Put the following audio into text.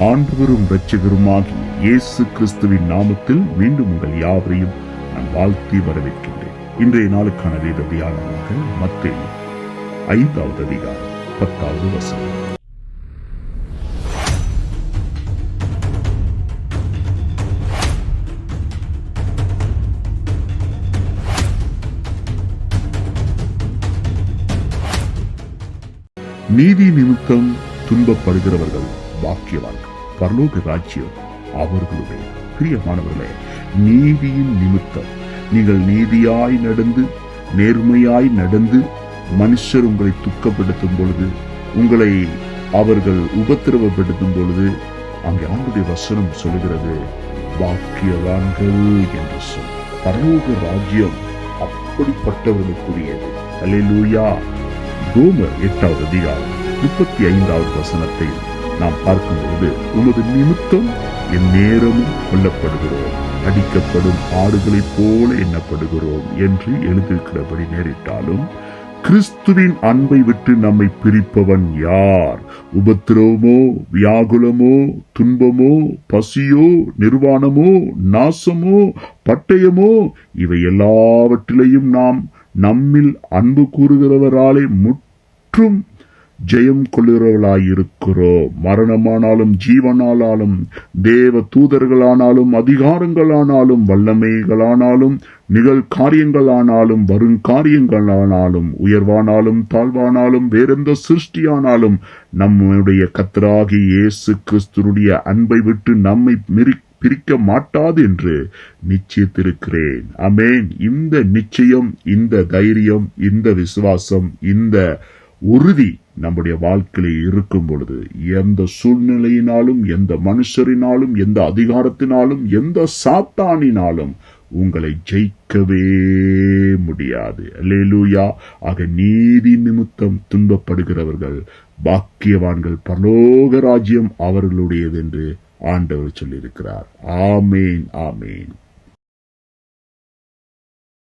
ஆண்டவரும் இரட்சகருமாகிய இயேசு கிறிஸ்துவின் நாமத்தில் மீண்டும் உங்கள் யாவரையும் நான் வாழ்த்தி வரவேற்கின்றேன். இன்றைய நாளுக்கான வேத தியானமாக மத்தேயு 5வது அதிகாரம் 10வது வசனம். நீதி நிமித்தம் துன்பப்படுகிறவர்கள் பாக்கியவான்கள், பரலோக ராஜ்யம் அவர்களுடைய. பிரியமானவர்களே, நீதியின் நிமித்தம் நீங்கள் நீதியாய் நடந்து நேர்மையாய் நடந்து மனுஷர் உங்களை துக்கப்படுத்தும் பொழுது, உங்களை அவர்கள் உபத்திரவப்படுத்தும் பொழுது, அங்கே ஆண்டுடைய வசனம் சொல்கிறது பாக்கியவான்கள் என்று சொல். பரலோக ராஜ்யம் அப்படிப்பட்டவர்களுக்குரியது. அல்லேலூயா. ரோமர் 8வது அதிகாரம் 35வது வசனத்தை நாம் பார்க்கும்போது, உமது நிமித்தம் என் நேரமும் கொல்லப்படுகிறோம், அடிக்கப்படும் ஆடுகளைப் போல எண்ணப்படுகிறோம் என்று எழுதியிருக்கிறபடி நேரிட்டாலும் கிறிஸ்துவின் அன்பை விட்டு நம்மை பிரிப்பவன் யார்? உபத்திரவமோ, வியாகுலமோ, துன்பமோ, பசியோ, நிர்வாணமோ, நாசமோ, பட்டயமோ, இவை எல்லாவற்றிலையும் நாம் நம்மில் அன்பு கூறுகிறவராலே முற்றும் ஜெயம் கொள்ளுகிறவர்களாயிருக்கிறோம். மரணமானாலும் ஜீவனானாலும் தேவ தூதர்களானாலும் அதிகாரங்களானாலும் வல்லமைகளானாலும் நிகழ்காரியங்களானாலும் வருங்காரியங்களானாலும் உயர்வானாலும் தாழ்வானாலும் வேறெந்த சிருஷ்டியானாலும் நம்முடைய கர்த்தராகிய இயேசு கிறிஸ்துவுடைய அன்பை விட்டு நம்மை பிரிக்க மாட்டாது என்று நிச்சயித்திருக்கிறேன். ஆமென். இந்த நிச்சயம், இந்த தைரியம், இந்த விசுவாசம், இந்த உறுதி நம்முடைய வாழ்க்கையில் இருக்கும் பொழுது எந்த சூழ்நிலையினாலும், எந்த மனுஷரினாலும், எந்த அதிகாரத்தினாலும், எந்த சாத்தானினாலும் உங்களை ஜெயிக்கவே முடியாது. அல்லேலூயா. ஆக நீதி நிமித்தம் துன்பப்படுகிறவர்கள் பாக்கியவான்கள், பரலோக ராஜ்யம் அவர்களுடையது என்று ஆண்டவர் சொல்லியிருக்கிறார். ஆமேன், ஆமேன்.